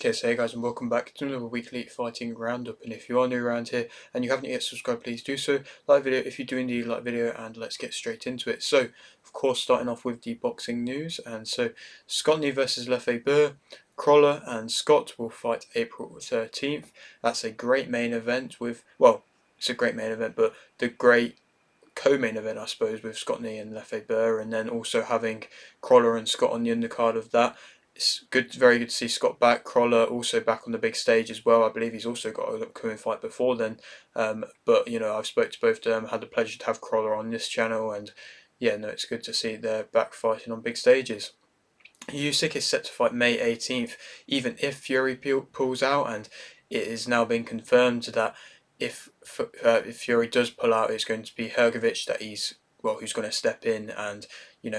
Okay, so hey guys, and welcome back to another weekly fighting roundup. And if you are new around here and you haven't yet subscribed, please do so. Like video if you do indeed like video, and let's get straight into it. So, of course, starting off with the boxing news, and so Scotney versus Lefebvre, Crawler and Scott will fight April 13th. That's a great main event with, well, it's a great main event, but the great co-main event, I suppose, with Scotney and Lefebvre, and then also having Crawler and Scott on the undercard of that. It's good, very good to see Scott back. Crawler also back on the big stage as well. I believe he's also got an upcoming fight before then. But you know, I've spoke to both of them. Had the pleasure to have Crawler on this channel, and yeah, no, it's good to see they're back fighting on big stages. Usyk is set to fight May 18th, even if Fury pulls out, and it is now been confirmed that if Fury does pull out, it's going to be Hrgovic that who's going to step in and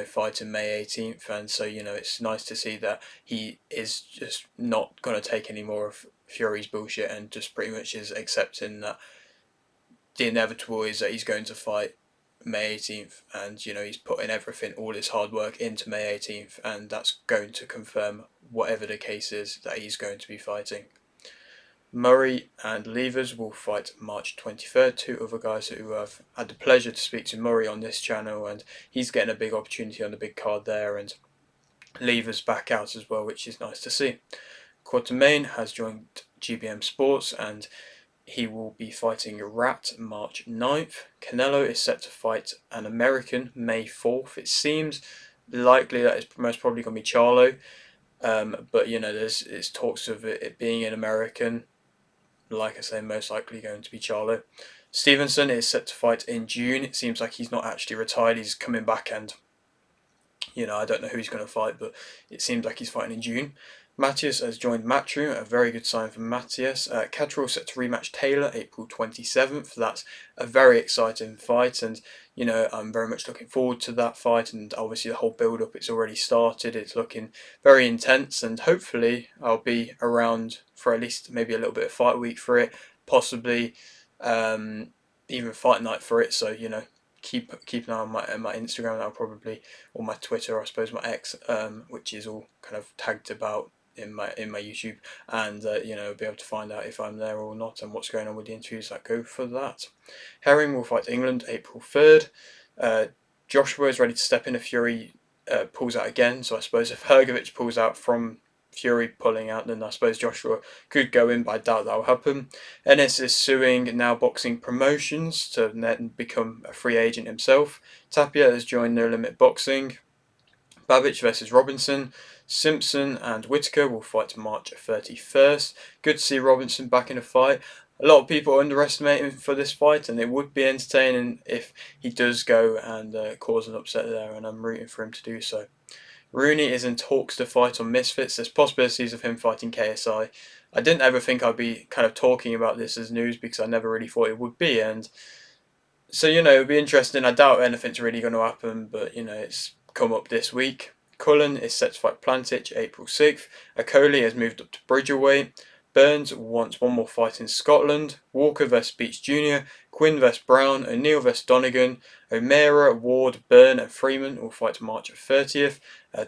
fight in May 18th. And so it's nice to see that he is just not going to take any more of Fury's bullshit and just pretty much is accepting that the inevitable is that he's going to fight May 18th, and he's putting everything, all his hard work into May 18th, and that's going to confirm whatever the case is that he's going to be fighting. Murray and Levers will fight March 23rd. Two other guys who have had the pleasure to speak to Murray on this channel, and he's getting a big opportunity on the big card there, and Levers back out as well, which is nice to see. Quatermain has joined GBM Sports, and he will be fighting Rat March 9th. Canelo is set to fight an American May 4th. It seems likely that it's most probably going to be Charlo, but there's talks of it being an American. Like I say, most likely going to be Charlo. Stevenson is set to fight in June. It seems like he's not actually retired. He's coming back, and I don't know who he's going to fight, but it seems like he's fighting in June. Matthias has joined Matchroom, a very good sign for Matthias. Catterall set to rematch Taylor April 27th. That's a very exciting fight, and I'm very much looking forward to that fight. And obviously the whole build-up, it's already started. It's looking very intense, and hopefully I'll be around for at least maybe a little bit of fight week for it, possibly even fight night for it. So keep an eye on my Instagram. That'll probably, or my Twitter, I suppose, my X, which is all kind of tagged about in my YouTube, and be able to find out if I'm there or not and what's going on with the interviews that go for that. Herring will fight England April 3rd. Joshua is ready to step in if Fury pulls out again. So I suppose if Hrgovic pulls out from Fury pulling out, then I suppose Joshua could go in, but I doubt that will happen. Ennis is suing Now Boxing Promotions to then become a free agent himself. Tapia has joined No Limit Boxing. Babbage versus Robinson. Simpson and Whitaker will fight March 31st. Good to see Robinson back in a fight. A lot of people underestimate him for this fight, and it would be entertaining if he does go and cause an upset there, and I'm rooting for him to do so. Rooney is in talks to fight on Misfits. There's possibilities of him fighting KSI. I didn't ever think I'd be kind of talking about this as news because I never really thought it would be, and so it'd be interesting. I doubt anything's really going to happen, but it's come up this week. Cullen is set to fight Plantich April 6th. Akoli has moved up to Bridgerweight. Burns wants one more fight in Scotland. Walker vs Beach Jr. Quinn vs Brown. O'Neill vs Donegan. O'Meara, Ward, Byrne and Freeman will fight March 30th.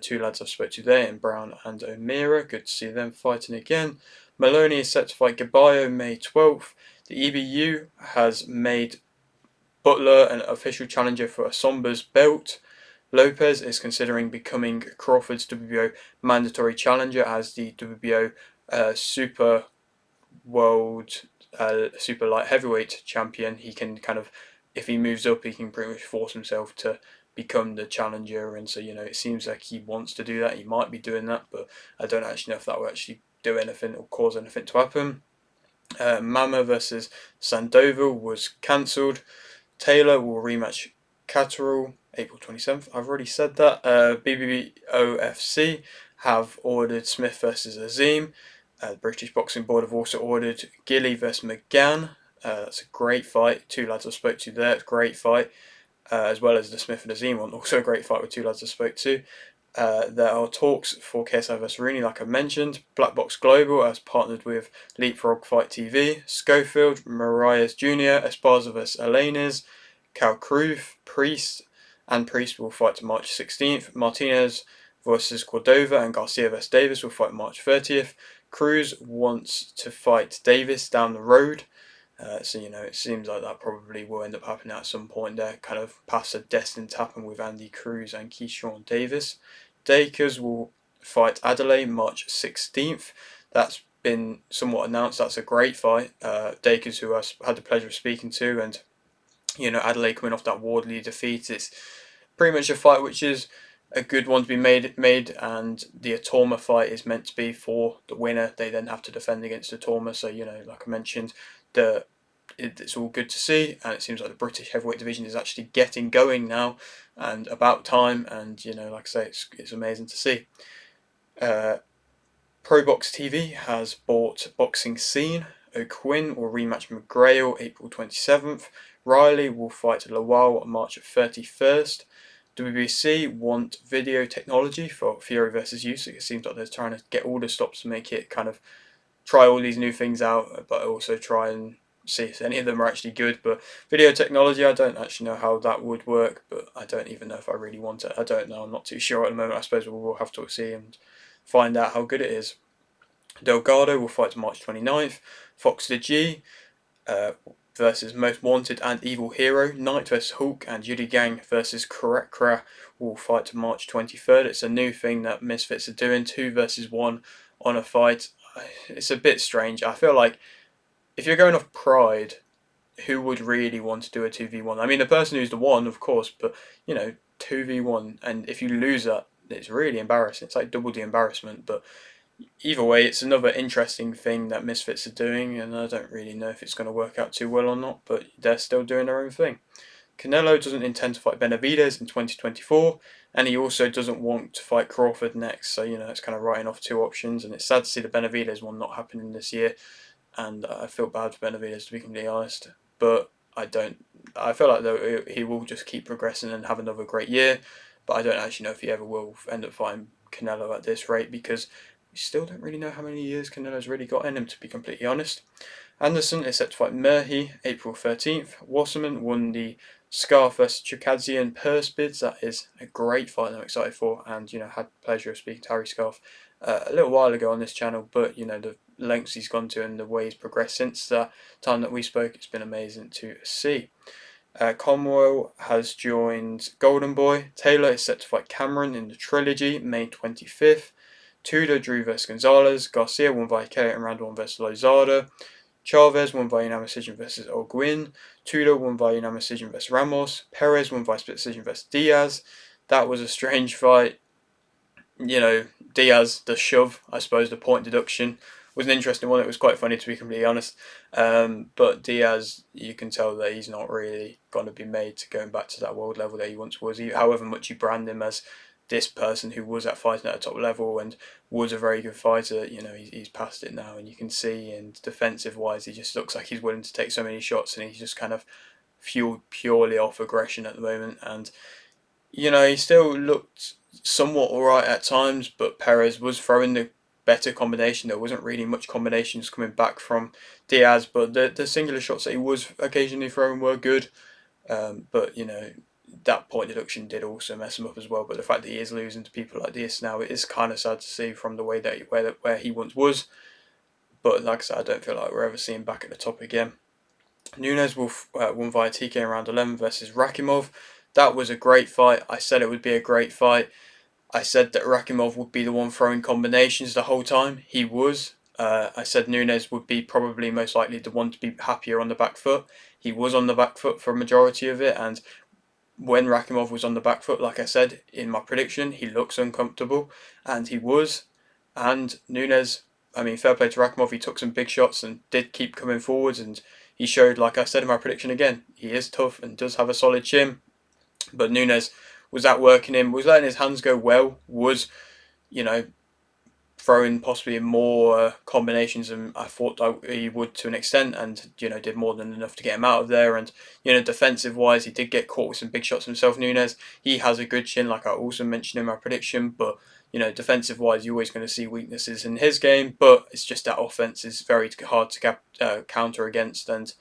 Two lads I've spoke to there in Brown and O'Meara. Good to see them fighting again. Maloney is set to fight Gabayo May 12th. The EBU has made Butler an official challenger for Asomba's belt. Lopez is considering becoming Crawford's WBO mandatory challenger as the WBO Super Light Heavyweight champion. He can if he moves up, he can pretty much force himself to become the challenger, and so it seems like he wants to do that. He might be doing that, but I don't actually know if that will actually do anything or cause anything to happen. Mama versus Sandoval was cancelled. Taylor will rematch Catterall April 27th. I've already said that. BBOFC have ordered Smith versus Azim. The British Boxing Board have also ordered Gilly versus McGann. That's a great fight. Two lads I spoke to there. It's a great fight. As well as the Smith and Azim one. Also a great fight with two lads I spoke to. There are talks for KSI vs Rooney, like I mentioned. Black Box Global has partnered with Leapfrog Fight TV. Schofield, Marias Jr., Esparza vs Elenes, Cal Cruz, Priest will fight March 16th. Martinez versus Cordova and Garcia vs Davis will fight March 30th. Cruz wants to fight Davis down the road. So, it seems like that probably will end up happening at some point. They're kind of past a destined to happen with Andy Cruz and Keyshawn Davis. Dakers will fight Adelaide March 16th. That's been somewhat announced. That's a great fight. Dakers, who I had the pleasure of speaking to, and Adelaide coming off that Wardley defeat, it's pretty much a fight which is a good one to be made, and the Atoma fight is meant to be for the winner. They then have to defend against Atoma, so like I mentioned, it's all good to see, and it seems like the British heavyweight division is actually getting going now, and about time. And like I say, it's amazing to see. ProBox TV has bought Boxing Scene. O'Quinn will rematch McGrail April 27th. Riley will fight Lawal on March 31st. WBC want video technology for Fury versus Usyk. It seems like they're trying to get all the stops to make it kind of try all these new things out, but also try and see if any of them are actually good. But video technology, I don't actually know how that would work, but I don't even know if I really want it. I don't know. I'm not too sure at the moment. I suppose we will have to see and find out how good it is. Delgado will fight March 29th. Fox the G versus Most Wanted and Evil Hero. Knight versus Hulk, and Judy Gang versus Karakra will fight March 23rd. It's a new thing that Misfits are doing, 2 versus 1 on a fight. It's a bit strange. I feel like if you're going off pride, who would really want to do a 2v1? I mean, the person who's the one, of course, but 2v1, and if you lose that, it's really embarrassing. It's like double the embarrassment. But either way, it's another interesting thing that Misfits are doing, and I don't really know if it's going to work out too well or not, but they're still doing their own thing. Canelo doesn't intend to fight Benavidez in 2024, and he also doesn't want to fight Crawford next, so it's kind of writing off two options, and it's sad to see the Benavidez one not happening this year, and I feel bad for Benavidez, to be completely honest, but I feel like though he will just keep progressing and have another great year, but I don't actually know if he ever will end up fighting Canelo at this rate, because we still don't really know how many years Canelo's really got in him, to be completely honest. Anderson is set to fight Murphy April 13th. Wasserman won the Scarf vs Chukadzian purse bids. That is a great fight I'm excited for, and had the pleasure of speaking to Harry Scarf a little while ago on this channel, but the lengths he's gone to and the way he's progressed since the time that we spoke, it's been amazing to see. Conwell has joined Golden Boy. Taylor is set to fight Cameron in the Trilogy May 25th. Tudor drew vs Gonzalez. Garcia won by KO in round 1 vs Lozada. Chavez won by unanimous decision versus Alguin. Tudor won by unanimous decision versus Ramos. Perez won by split decision versus Diaz. That was a strange fight. Diaz, the shove, I suppose, the point deduction, was an interesting one. It was quite funny, to be completely honest. But Diaz, you can tell that he's not really going to be made to going back to that world level that he once was. However much you brand him as this person who was at fighting at a top level and was a very good fighter, he's past it now, and you can see, and defensive wise, he just looks like he's willing to take so many shots, and he's just kind of fueled purely off aggression at the moment. And he still looked somewhat alright at times, but Perez was throwing the better combination. There wasn't really much combinations coming back from Diaz, but the singular shots that he was occasionally throwing were good. But that point deduction did also mess him up as well. But the fact that he is losing to people like this now, it is kind of sad to see from the way that where he once was. But like I said, I don't feel like we're ever seeing him back at the top again. Nunes will won via TK in round 11 versus Rakimov. That was a great fight. I said it would be a great fight. I said that Rakimov would be the one throwing combinations the whole time. He was. I said Nunes would be probably most likely the one to be happier on the back foot. He was on the back foot for a majority of it, and when Rakimov was on the back foot, like I said in my prediction, he looks uncomfortable, and he was. And Nunes, I mean, fair play to Rakimov, he took some big shots and did keep coming forwards, and he showed, like I said in my prediction again, he is tough and does have a solid chin. But Nunes was outworking him, was letting his hands go well, was, throwing possibly more combinations than I thought he would to an extent, and did more than enough to get him out of there. And defensive wise, he did get caught with some big shots himself. Nunes, he has a good chin, like I also mentioned in my prediction, but defensive wise, you're always going to see weaknesses in his game, but it's just that offense is very hard to counter against, and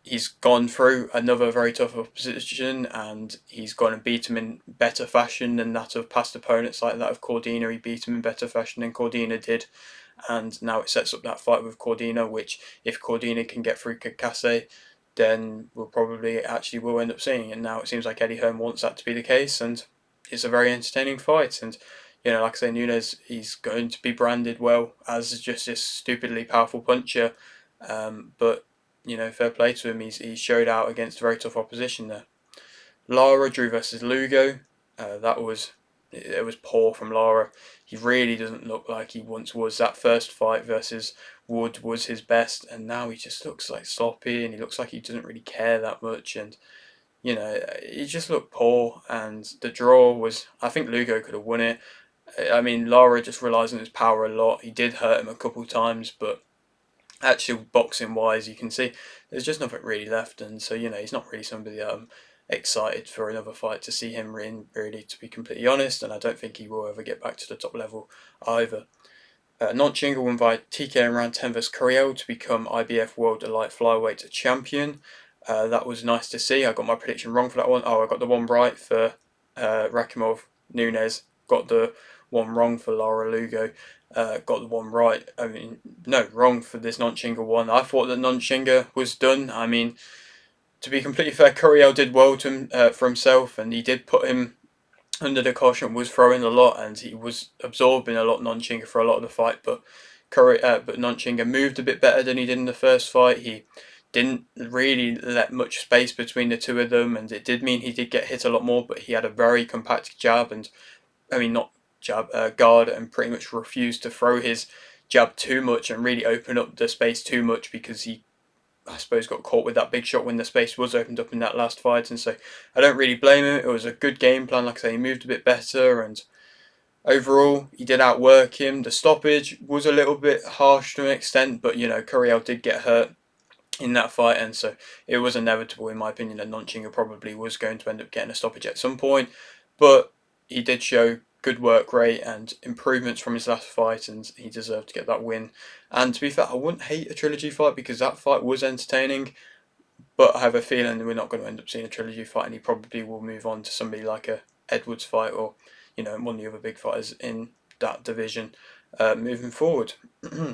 he's gone through another very tough opposition, and he's gone and beat him in better fashion than that of past opponents like that of Cordina. He beat him in better fashion than Cordina did, and now it sets up that fight with Cordina, which if Cordina can get through Kikase, then we'll probably actually will end up seeing it. Now it seems like Eddie Hearn wants that to be the case, and it's a very entertaining fight. And like I say, Nunes, he's going to be branded well as just this stupidly powerful puncher, but fair play to him. He's showed out against very tough opposition there. Lara drew versus Lugo. That was it was poor from Lara. He really doesn't look like he once was. That first fight versus Wood was his best, and now he just looks like sloppy, and he looks like he doesn't really care that much. And he just looked poor. And the draw was, I think Lugo could have won it. I mean, Lara just relies on his power a lot. He did hurt him a couple times, but actual boxing wise, you can see there's just nothing really left, and so he's not really somebody that I'm excited for another fight to see him in, really, to be completely honest, and I don't think he will ever get back to the top level either. Nonchinga won by TK in round 10 versus Curiel to become IBF World Light Flyweight Champion. That was nice to see. I got my prediction wrong for that one. Oh, I got the one right for Rakimov Nunes. Got the one wrong for Lara Lugo. Got the one right. I mean, no, wrong for this Nonchinga one. I thought that Nonchinga was done. I mean, to be completely fair, Curiel did well to him, for himself, and he did put him under the caution, was throwing a lot, and he was absorbing a lot Nonchinga for a lot of the fight, but Nonchinga moved a bit better than he did in the first fight. He didn't really let much space between the two of them, and it did mean he did get hit a lot more, but he had a very compact jab, and I mean not jab, guard, and pretty much refused to throw his jab too much and really open up the space too much, because he, I suppose, got caught with that big shot when the space was opened up in that last fight. And so I don't really blame him. It was a good game plan. Like I say, he moved a bit better, and overall he did outwork him. The stoppage was a little bit harsh to an extent, but Curiel did get hurt in that fight, and so it was inevitable, in my opinion, that Nonchinga probably was going to end up getting a stoppage at some point. But he did show good work rate and improvements from his last fight, and he deserved to get that win. And to be fair, I wouldn't hate a trilogy fight, because that fight was entertaining, but I have a feeling that we're not going to end up seeing a trilogy fight, and he probably will move on to somebody like a Edwards fight, or one of the other big fighters in that division. Moving forward,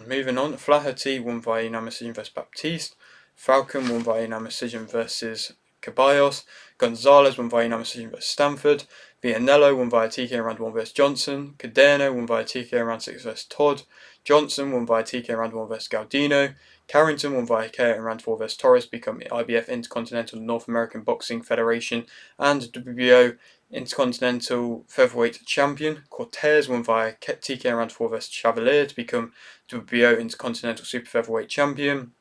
moving on, Flaherty won via unanimous decision versus Baptiste. Falcon won via unanimous decision versus Caballos. Gonzalez won via unanimous decision versus Stanford. Vianello won via TK in round 1 versus Johnson. Cadena won via TK in round 6 versus Todd. Johnson won via TK in round 1 versus Galdino. Carrington won via KO in round 4 versus Torres, become IBF Intercontinental North American Boxing Federation and WBO Intercontinental Featherweight Champion. Cortez won via TK in round 4 versus Chevalier to become WBO Intercontinental Super Featherweight Champion.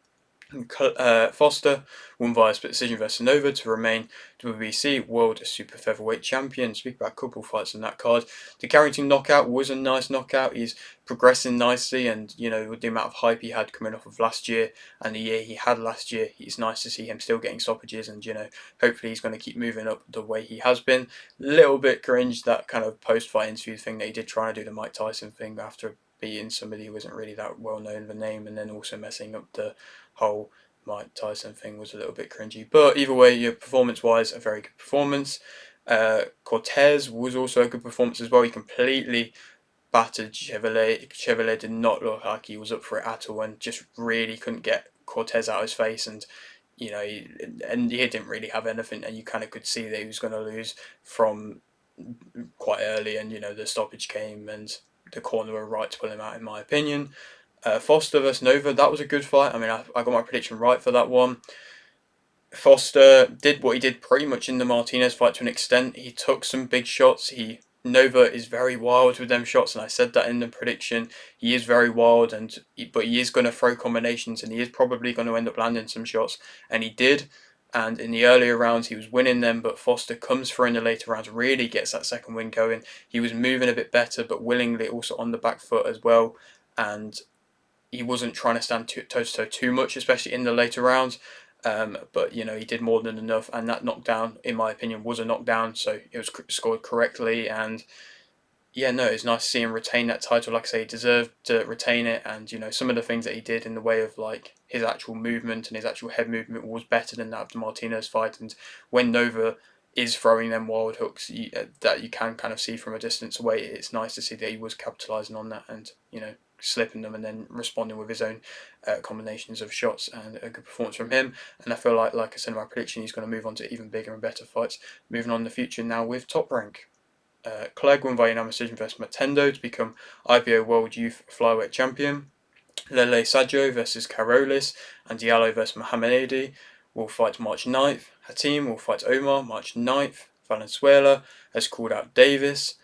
Foster won via split decision versus Nova to remain WBC World Super Featherweight Champion. Speak about a couple fights on that card. The Carrington knockout was a nice knockout. He's progressing nicely, and with the amount of hype he had coming off of last year and the year he had last year, it's nice to see him still getting stoppages, and hopefully he's going to keep moving up the way he has been. Little bit cringe, that kind of post-fight interview thing that he did, trying to do the Mike Tyson thing after beating somebody who wasn't really that well known of a name, and then also messing up the whole Mike Tyson thing was a little bit cringy. But either way, performance-wise, a very good performance. Cortez was also a good performance as well. He completely battered Chevalier. Chevalier did not look like he was up for it at all, and just really couldn't get Cortez out of his face. And he didn't really have anything, and you kind of could see that he was going to lose from quite early. And the stoppage came, and the corner were right to pull him out, in my opinion. Foster versus Nova, that was a good fight. I mean, I got my prediction right for that one. Foster did what he did pretty much in the Martinez fight to an extent. He took some big shots. Nova is very wild with them shots, and I said that in the prediction. He is very wild, but he is going to throw combinations, and he is probably going to end up landing some shots, and he did. And in the earlier rounds, he was winning them, but Foster comes through in the later rounds, really gets that second win going. He was moving a bit better, but willingly also on the back foot as well, and he wasn't trying to stand toe to toe too much, especially in the later rounds. But he did more than enough, and that knockdown, in my opinion, was a knockdown, so it was scored correctly. And yeah, no, it's nice to see him retain that title. Like I say, he deserved to retain it, and some of the things that he did in the way of like his actual movement and his actual head movement was better than that of the Martinez fight. And when Nova is throwing them wild hooks that you can kind of see from a distance away, it's nice to see that he was capitalising on that, and slipping them and then responding with his own combinations of shots, and a good performance from him. And I feel like I said in my prediction, he's going to move on to even bigger and better fights moving on in the future now with Top Rank. Clegg won by unanimous decision versus Matendo to become IBO World Youth Flyweight Champion. Lele Saggio versus Carolis, and Diallo versus Mohammedi will fight March 9th. Hatim will fight Omar March 9th. Valenzuela has called out Davis.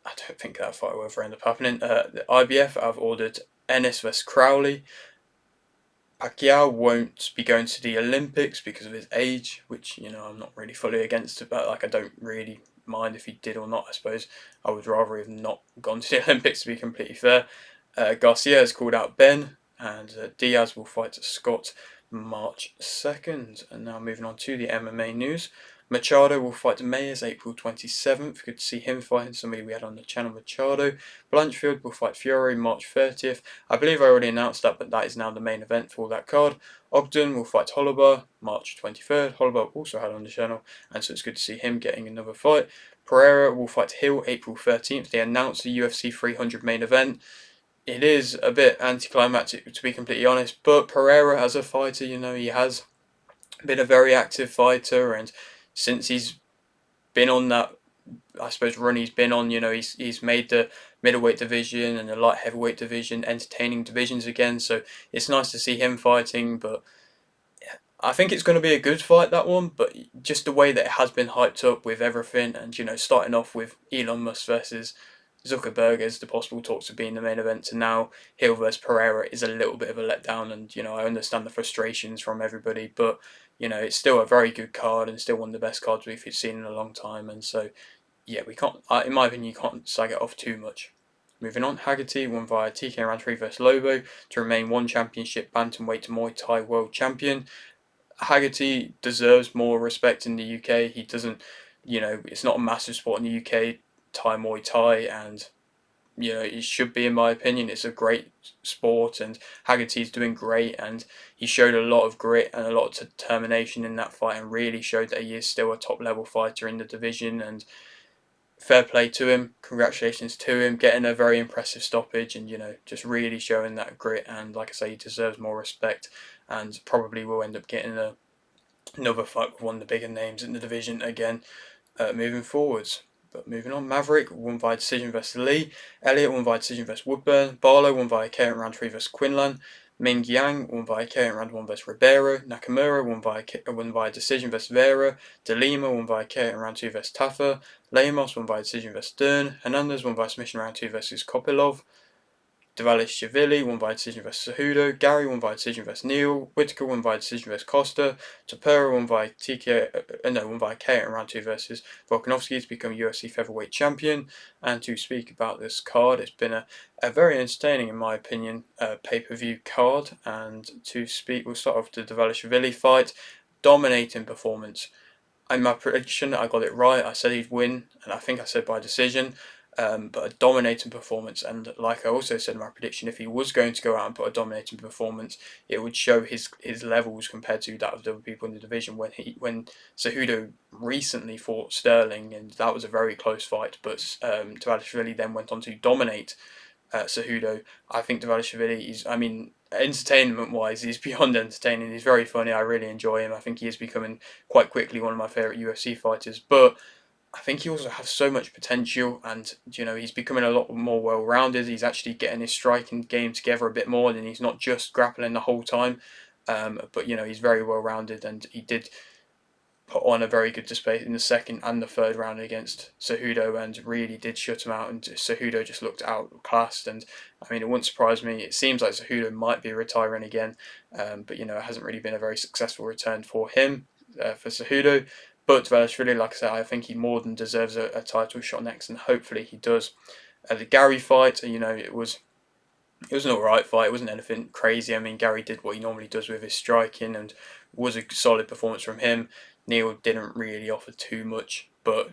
I don't think that fight will ever end up happening. The IBF have ordered Ennis versus Crowley. Pacquiao won't be going to the Olympics because of his age, which, I'm not really fully against, but I don't really mind if he did or not. I suppose I would rather have not gone to the Olympics, to be completely fair. Garcia has called out Ben, and Diaz will fight Scott March 2nd. And now moving on to the MMA news. Machado will fight Mayers April 27th. Good to see him fighting somebody we had on the channel, Machado. Blanchfield will fight Fiore March 30th. I believe I already announced that, but that is now the main event for that card. Ogden will fight Holliber March 23rd. Holliber also had on the channel, and so it's good to see him getting another fight. Pereira will fight Hill April 13th. They announced the UFC 300 main event. It is a bit anticlimactic, to be completely honest, but Pereira as a fighter, he has been a very active fighter, and since he's been on that, I suppose, run he's been on, he's made the middleweight division and the light heavyweight division entertaining divisions again, so it's nice to see him fighting. But I think it's going to be a good fight, that one, but just the way that it has been hyped up with everything, and starting off with Elon Musk versus Zuckerberg as the possible talks of being the main event, to now Hill versus Pereira is a little bit of a letdown, and I understand the frustrations from everybody, but it's still a very good card and still one of the best cards we've seen in a long time, and so yeah, we can't. In my opinion, you can't slag it off too much. Moving on, Haggerty won via TK round 3 versus Lobo to remain one championship bantamweight Muay Thai world champion. Haggerty deserves more respect in the UK. He doesn't, it's not a massive sport in the UK, Thai Muay Thai, and it should be, in my opinion. It's a great sport, and Haggerty's doing great, and he showed a lot of grit and a lot of determination in that fight, and really showed that he is still a top level fighter in the division. And fair play to him, congratulations to him, getting a very impressive stoppage, and just really showing that grit. And like I say, he deserves more respect, and probably will end up getting another fight with one of the bigger names in the division again, moving forwards. But moving on, Maverick won via decision versus Lee. Elliott won via decision versus Woodburn. Barlow won via KO in round 3 versus Quinlan. Ming Yang won via KO in round 1 versus Ribeiro. Nakamura won via decision versus Vera. De Lima won via KO in round 2 versus Taffa. Lemos won via decision versus Dern. Hernandez won via submission round 2 versus Kopilov. Dvalishvili won by decision versus Cejudo. Gary won by decision versus Neal. Whitaker won by decision versus Costa. Tapera won by won by KO in round 2 versus Volkanovski to become UFC featherweight champion. And to speak about this card, it's been a very entertaining, in my opinion, pay-per-view card. And to speak, we'll start off the Dvalishvili fight. Dominating performance. In my prediction, I got it right. I said he'd win, and I think I said by decision. But a dominating performance, and like I also said in my prediction, if he was going to go out and put a dominating performance, it would show his levels compared to that of the other people in the division. When Cejudo recently fought Sterling, and that was a very close fight, but Dvalishvili then went on to dominate Cejudo. I think Dvalishvili is, entertainment wise, he's beyond entertaining. He's very funny. I really enjoy him. I think he is becoming quite quickly one of my favourite UFC fighters, but I think he also has so much potential, and he's becoming a lot more well-rounded. He's actually getting his striking game together a bit more, and he's not just grappling the whole time. But he's very well-rounded, and he did put on a very good display in the second and the third round against Cejudo, and really did shut him out. And Cejudo just looked outclassed, and it wouldn't surprise me. It seems like Cejudo might be retiring again, but it hasn't really been a very successful return for him, for Cejudo. But Dvalishvili, like I said, I think he more than deserves a title shot next, and hopefully he does. The Gary fight, it was an alright fight. It wasn't anything crazy. Gary did what he normally does with his striking, and was a solid performance from him. Neal didn't really offer too much, but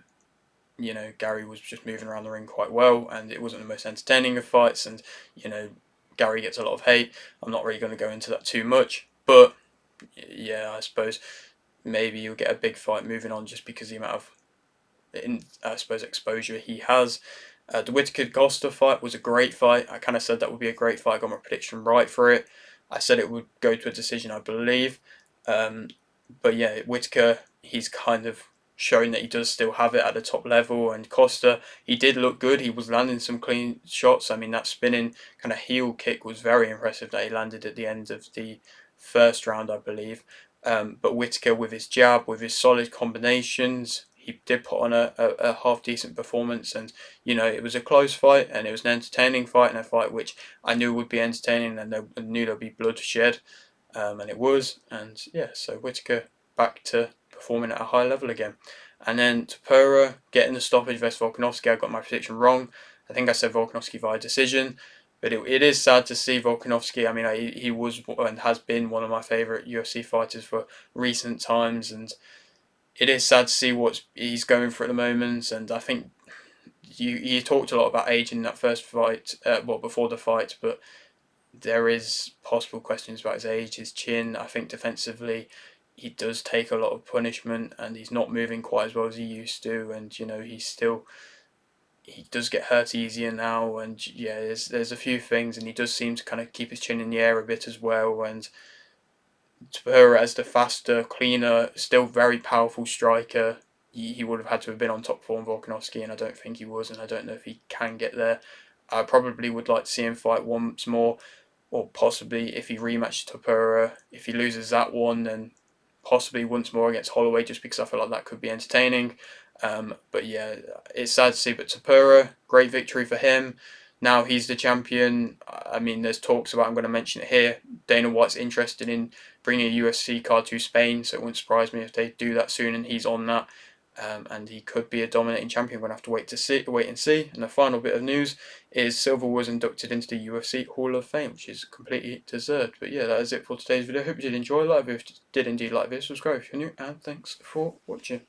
Gary was just moving around the ring quite well, and it wasn't the most entertaining of fights. And Gary gets a lot of hate. I'm not really going to go into that too much, but yeah, I suppose maybe you'll get a big fight moving on just because the amount of, I suppose, exposure he has. The Whittaker Costa fight was a great fight. I kind of said that would be a great fight. I got my prediction right for it. I said it would go to a decision, I believe. Um, but yeah, Whittaker, he's kind of shown that he does still have it at the top level. And Costa, he did look good. He was landing some clean shots. I mean, that spinning kind of heel kick was very impressive that he landed at the end of the first round, I believe. But Whittaker, with his jab, with his solid combinations, he did put on a half decent performance. And it was a close fight, and it was an entertaining fight, and a fight which I knew would be entertaining, and I knew there'd be blood shed, and it was. And yeah, so Whittaker back to performing at a high level again. And then Tapura getting the stoppage versus Volkanovski. I got my prediction wrong. I think I said Volkanovski via decision. But it is sad to see Volkanovski. I mean, he was and has been one of my favourite UFC fighters for recent times, and it is sad to see what he's going through at the moment. And I think you talked a lot about age in that first fight, before the fight, but there is possible questions about his age, his chin. I think defensively, he does take a lot of punishment, and he's not moving quite as well as he used to. And he does get hurt easier now. And yeah, there's a few things, and he does seem to kind of keep his chin in the air a bit as well. And her as the faster, cleaner, still very powerful striker, he would have had to have been on top form Volkanovski, and I don't think he was, and I don't know if he can get there. I probably would like to see him fight once more, or possibly if he rematches Tapura. If he loses that one, then possibly once more against Holloway, just because I feel like that could be entertaining. But yeah, it's sad to see. But Tapura, great victory for him. Now he's the champion. I mean, there's talks about, I'm going to mention it here, Dana White's interested in bringing a UFC card to Spain, so it wouldn't surprise me if they do that soon and he's on that. And he could be a dominating champion. We're going to have to wait and see. And the final bit of news is Silva was inducted into the UFC Hall of Fame, which is completely deserved. But yeah, that is it for today's video. Hope you did enjoy. Like if you did indeed like this, subscribe if you're new, and thanks for watching.